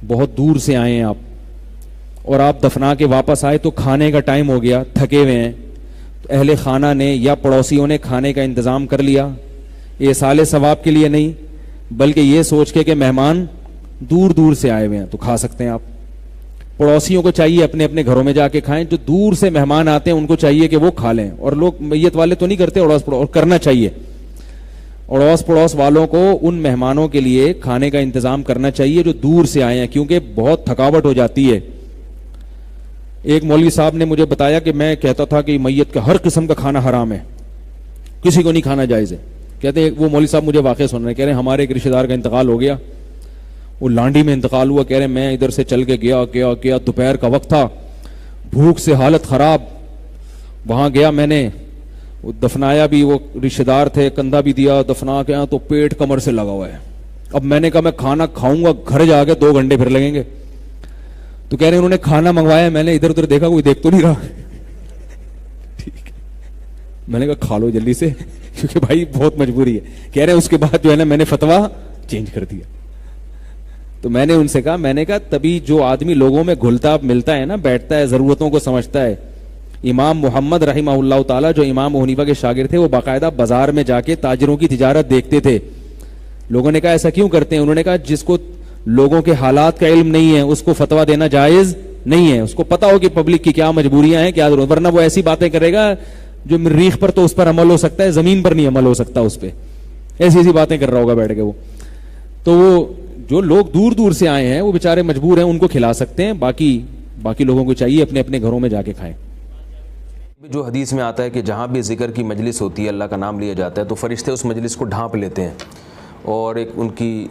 بہت دور سے آئے ہیں آپ, اور آپ دفنا کے واپس آئے تو کھانے کا ٹائم ہو گیا, تھکے ہوئے ہیں, تو اہل خانہ نے یا پڑوسیوں نے کھانے کا انتظام کر لیا, یہ سال ثواب کے لیے نہیں بلکہ یہ سوچ کے کہ مہمان دور دور سے آئے ہوئے ہیں تو کھا سکتے ہیں آپ. پڑوسیوں کو چاہیے اپنے اپنے گھروں میں جا کے کھائیں, جو دور سے مہمان آتے ہیں ان کو چاہیے کہ وہ کھا لیں. اور لوگ میت والے تو نہیں کرتے اڑوس پڑوس, اور کرنا چاہیے. اڑوس پڑوس والوں کو ان مہمانوں کے لیے کھانے کا انتظام کرنا چاہیے جو دور سے آئے ہیں, کیونکہ بہت تھکاوٹ ہو جاتی ہے. ایک مولوی صاحب نے مجھے بتایا کہ میں کہتا تھا کہ میت کا ہر قسم کا کھانا حرام ہے, کسی کو نہیں کھانا جائز ہے. کہتے ہیں وہ مولوی صاحب مجھے واقعہ سن رہے ہیں, کہہ رہے ہیں ہمارے ایک رشتے دار کا انتقال ہو گیا, وہ لانڈی میں انتقال ہوا. کہہ رہے ہیں میں ادھر سے چل کے گیا دوپہر کا وقت تھا, بھوک سے حالت خراب. وہاں گیا میں نے, وہ دفنایا بھی, وہ رشتے دار تھے, کندھا بھی دیا, دفنا کے تو پیٹ کمر سے لگا ہوا ہے. اب میں نے کہا میں کھانا کھاؤں گا, گھر جا کے 2 گھنٹے پھر لگیں گے. تو کہہ رہے ہیں انہوں نے کھانا منگوایا, میں نے ادھر ادھر دیکھا کوئی دیکھ تو نہیں رہا. ٹھیک ہے, میں نے کہا کھا لو جلدی سے کیونکہ بھائی بہت مجبوری ہے. کہہ رہے ہیں اس کے بعد جو ہے نا میں نے فتویٰ چینج کر دیا. تو میں نے ان سے کہا, میں نے کہا تبھی جو آدمی لوگوں میں گھلتا ملتا ہے نا, بیٹھتا ہے, ضرورتوں کو سمجھتا ہے. امام محمد رحمہ اللہ تعالیٰ جو امام ابو حنیفہ کے شاگرد تھے, وہ باقاعدہ بازار میں جا کے تاجروں کی تجارت دیکھتے تھے. لوگوں نے کہا ایسا کیوں کرتے ہیں؟ انہوں نے کہا جس کو لوگوں کے حالات کا علم نہیں ہے اس کو فتویٰ دینا جائز نہیں ہے. اس کو پتا ہو کہ پبلک کی کیا مجبوریاں ہیں, کیا ضرورت, ورنہ وہ ایسی باتیں کرے گا جو مریخ پر تو اس پر عمل ہو سکتا ہے, زمین پر نہیں عمل ہو سکتا اس پہ. ایسی ایسی باتیں کر رہا ہوگا بیٹھ کے وہ. تو وہ جو لوگ دور دور سے آئے ہیں وہ بیچارے مجبور ہیں, ان کو کھلا سکتے ہیں, باقی لوگوں کو چاہیے اپنے اپنے گھروں میں جا کے کھائیں. جو حدیث میں آتا ہے کہ جہاں بھی ذکر کی مجلس ہوتی ہے, اللہ کا نام لیا جاتا ہے, تو فرشتے اس مجلس کو ڈھانپ لیتے ہیں اور ایک ان کی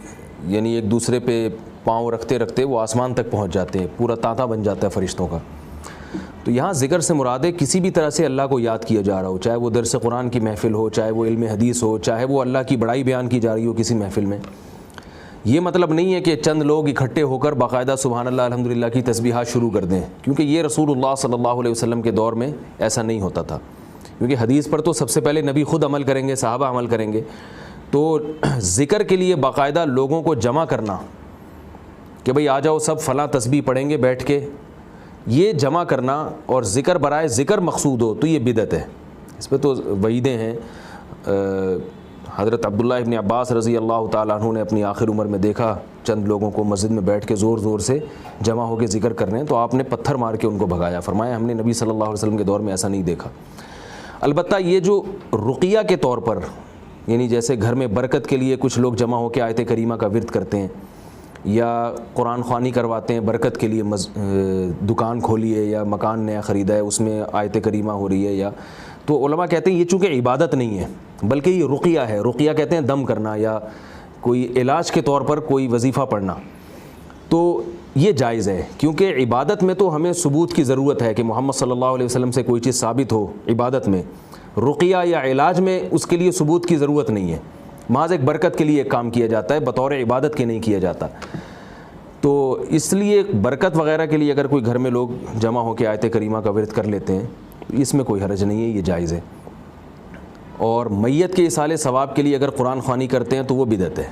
یعنی ایک دوسرے پہ پاؤں رکھتے رکھتے وہ آسمان تک پہنچ جاتے ہیں, پورا تانتا بن جاتا ہے فرشتوں کا. تو یہاں ذکر سے مراد ہے کسی بھی طرح سے اللہ کو یاد کیا جا رہا ہو, چاہے وہ درس قرآن کی محفل ہو, چاہے وہ علم حدیث ہو, چاہے وہ اللہ کی بڑائی بیان کی جا رہی ہو کسی محفل میں. یہ مطلب نہیں ہے کہ چند لوگ اکٹھے ہو کر باقاعدہ سبحان اللہ الحمدللہ کی تسبیحات شروع کر دیں, کیونکہ یہ رسول اللہ صلی اللہ علیہ وسلم کے دور میں ایسا نہیں ہوتا تھا. کیونکہ حدیث پر تو سب سے پہلے نبی خود عمل کریں گے, صحابہ عمل کریں گے. تو ذکر کے لیے باقاعدہ لوگوں کو جمع کرنا کہ بھئی آ جاؤ سب فلاں تسبیح پڑھیں گے بیٹھ کے, یہ جمع کرنا اور ذکر برائے ذکر مقصود ہو تو یہ بدعت ہے. اس پہ تو وعیدیں ہیں. حضرت عبداللہ ابن عباس رضی اللہ تعالیٰ عنہ نے اپنی آخر عمر میں دیکھا چند لوگوں کو مسجد میں بیٹھ کے زور زور سے جمع ہو کے ذکر کر رہے ہیں, تو آپ نے پتھر مار کے ان کو بھگایا. فرمایا ہم نے نبی صلی اللہ علیہ وسلم کے دور میں ایسا نہیں دیکھا. البتہ یہ جو رقیہ کے طور پر, یعنی جیسے گھر میں برکت کے لیے کچھ لوگ جمع ہو کے آیت کریمہ کا ورد کرتے ہیں, یا قرآن خوانی کرواتے ہیں برکت کے لیے, دکان کھولی ہے یا مکان نیا خریدا ہے اس میں آیت کریمہ ہو رہی ہے, یا تو علماء کہتے ہیں یہ چونکہ عبادت نہیں ہے بلکہ یہ رقیہ ہے. رقیہ کہتے ہیں دم کرنا یا کوئی علاج کے طور پر کوئی وظیفہ پڑھنا, تو یہ جائز ہے. کیونکہ عبادت میں تو ہمیں ثبوت کی ضرورت ہے کہ محمد صلی اللہ علیہ وسلم سے کوئی چیز ثابت ہو عبادت میں. رقیہ یا علاج میں اس کے لیے ثبوت کی ضرورت نہیں ہے, محض ایک برکت کے لیے ایک کام کیا جاتا ہے, بطور عبادت کے نہیں کیا جاتا. تو اس لیے برکت وغیرہ کے لیے اگر کوئی گھر میں لوگ جمع ہو کے آیت کریمہ کا ورد کر لیتے ہیں اس میں کوئی حرج نہیں ہے, یہ جائز ہے. اور میت کے اصالے ثواب کے لیے اگر قرآن خوانی کرتے ہیں تو وہ بدعت ہے.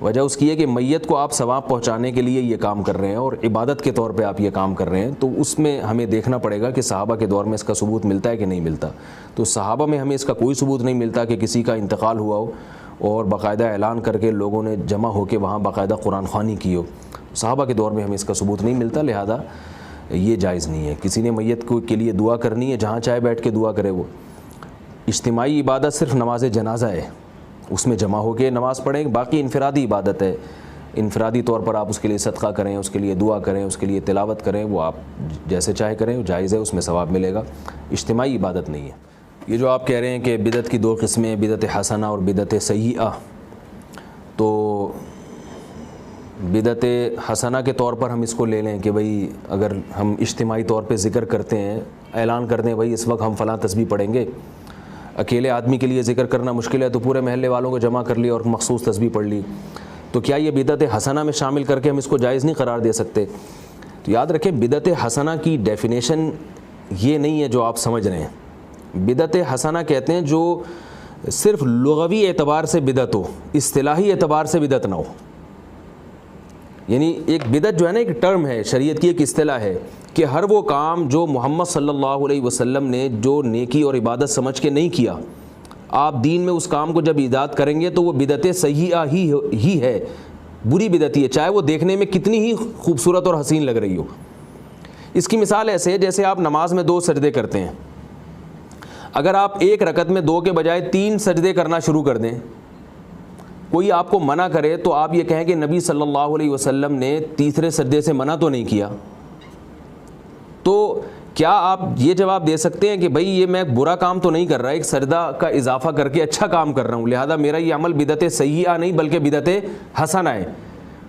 وجہ اس کی ہے کہ میت کو آپ ثواب پہنچانے کے لیے یہ کام کر رہے ہیں اور عبادت کے طور پہ آپ یہ کام کر رہے ہیں, تو اس میں ہمیں دیکھنا پڑے گا کہ صحابہ کے دور میں اس کا ثبوت ملتا ہے کہ نہیں ملتا. تو صحابہ میں ہمیں اس کا کوئی ثبوت نہیں ملتا کہ کسی کا انتقال ہوا ہو اور باقاعدہ اعلان کر کے لوگوں نے جمع ہو کے وہاں باقاعدہ قرآن خوانی کی ہو. صحابہ کے دور میں ہمیں اس کا ثبوت نہیں ملتا, لہذا یہ جائز نہیں ہے. کسی نے میت کو کے لیے دعا کرنی ہے, جہاں چاہے بیٹھ کے دعا کرے. وہ اجتماعی عبادت صرف نماز جنازہ ہے, اس میں جمع ہو کے نماز پڑھیں. باقی انفرادی عبادت ہے, انفرادی طور پر آپ اس کے لیے صدقہ کریں, اس کے لیے دعا کریں, اس کے لیے تلاوت کریں, وہ آپ جیسے چاہے کریں, وہ جائز ہے, اس میں ثواب ملے گا. اجتماعی عبادت نہیں ہے. یہ جو آپ کہہ رہے ہیں کہ بدعت کی 2 قسمیں, بدعت حسنہ اور بدعت سیئہ, تو بدعت حسنہ کے طور پر ہم اس کو لے لیں کہ بھئی اگر ہم اجتماعی طور پہ ذکر کرتے ہیں, اعلان کر دیں بھئی اس وقت ہم فلاں تسبیح پڑھیں گے. اکیلے آدمی کے لیے ذکر کرنا مشکل ہے تو پورے محلے والوں کو جمع کر لی اور مخصوص تسبیح پڑھ لی, تو کیا یہ بدعت حسنہ میں شامل کر کے ہم اس کو جائز نہیں قرار دے سکتے؟ تو یاد رکھیں بدعت حسنہ کی ڈیفینیشن یہ نہیں ہے جو آپ سمجھ رہے ہیں. بدعت حسنہ کہتے ہیں جو صرف لغوی اعتبار سے بدعت ہو, اصطلاحی اعتبار سے بدعت نہ ہو. یعنی ایک بدعت جو ہے نا ایک ٹرم ہے، شریعت کی ایک اصطلاح ہے کہ ہر وہ کام جو محمد صلی اللہ علیہ وسلم نے جو نیکی اور عبادت سمجھ کے نہیں کیا، آپ دین میں اس کام کو جب ایجاد کریں گے تو وہ بدعت سیئہ ہی ہے، بری بدعت ہی ہے، چاہے وہ دیکھنے میں کتنی ہی خوبصورت اور حسین لگ رہی ہو۔ اس کی مثال ایسے ہے جیسے آپ نماز میں 2 سجدے کرتے ہیں، اگر آپ ایک رکعت میں 2 کے بجائے 3 سجدے کرنا شروع کر دیں، کوئی آپ کو منع کرے تو آپ یہ کہیں کہ نبی صلی اللہ علیہ وسلم نے تیسرے سجدے سے منع تو نہیں کیا، تو کیا آپ یہ جواب دے سکتے ہیں کہ بھائی یہ میں برا کام تو نہیں کر رہا، ایک سجدہ کا اضافہ کر کے اچھا کام کر رہا ہوں، لہذا میرا یہ عمل بدعت سیئہ نہیں بلکہ بدعت حسنہ ہے؟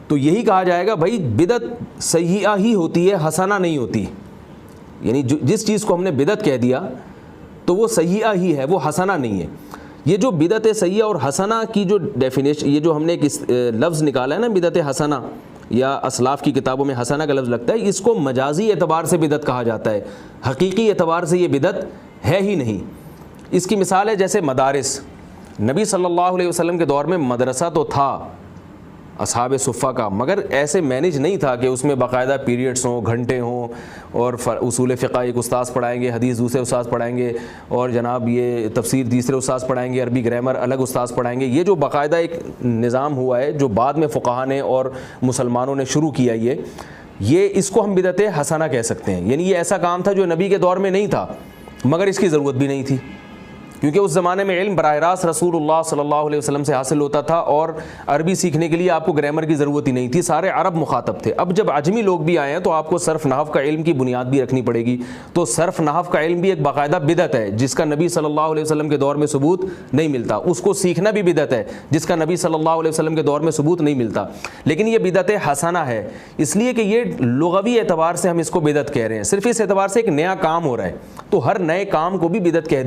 تو یہی کہا جائے گا بھائی بدعت سیئہ ہی ہوتی ہے، حسنہ نہیں ہوتی، یعنی جس چیز کو ہم نے بدعت کہہ دیا تو وہ سیئہ ہی ہے، وہ حسنہ نہیں ہے۔ یہ جو بدعت سیئہ اور حسنہ کی جو ڈیفینیشن، یہ جو ہم نے ایک لفظ نکالا ہے نا بدعت حسنہ، یا اسلاف کی کتابوں میں حسنہ کا لفظ لگتا ہے، اس کو مجازی اعتبار سے بدعت کہا جاتا ہے، حقیقی اعتبار سے یہ بدعت ہے ہی نہیں۔ اس کی مثال ہے جیسے مدارس، نبی صلی اللہ علیہ وسلم کے دور میں مدرسہ تو تھا اصحاب صفہ کا، مگر ایسے مینج نہیں تھا کہ اس میں باقاعدہ پیریڈس ہوں، گھنٹے ہوں، اور اصول فقہ ایک استاذ پڑھائیں گے، حدیث دوسرے استاذ پڑھائیں گے، اور جناب یہ تفسیر تیسرے استاذ پڑھائیں گے، عربی گرامر الگ استاذ پڑھائیں گے۔ یہ جو باقاعدہ ایک نظام ہوا ہے جو بعد میں فقہا نے اور مسلمانوں نے شروع کیا، یہ اس کو ہم بدعت حسنہ کہہ سکتے ہیں۔ یعنی یہ ایسا کام تھا جو نبی کے دور میں نہیں تھا، مگر اس کی ضرورت بھی نہیں تھی، کیونکہ اس زمانے میں علم براہ راست رسول اللہ صلی اللہ علیہ وسلم سے حاصل ہوتا تھا، اور عربی سیکھنے کے لیے آپ کو گرامر کی ضرورت ہی نہیں تھی، سارے عرب مخاطب تھے۔ اب جب عجمی لوگ بھی آئے ہیں تو آپ کو صرف نحو کا علم کی بنیاد بھی رکھنی پڑے گی، تو صرف نحو کا علم بھی ایک باقاعدہ بدعت ہے جس کا نبی صلی اللہ علیہ وسلم کے دور میں ثبوت نہیں ملتا، اس کو سیکھنا بھی بدعت ہے جس کا نبی صلی اللہ علیہ وسلم کے دور میں ثبوت نہیں ملتا، لیکن یہ بدعت حسنہ ہے اس لیے کہ یہ لغوی اعتبار سے ہم اس کو بدعت کہہ رہے ہیں، صرف اس اعتبار سے ایک نیا کام ہو رہا ہے، تو ہر نئے کام کو بھی بدعت کہہ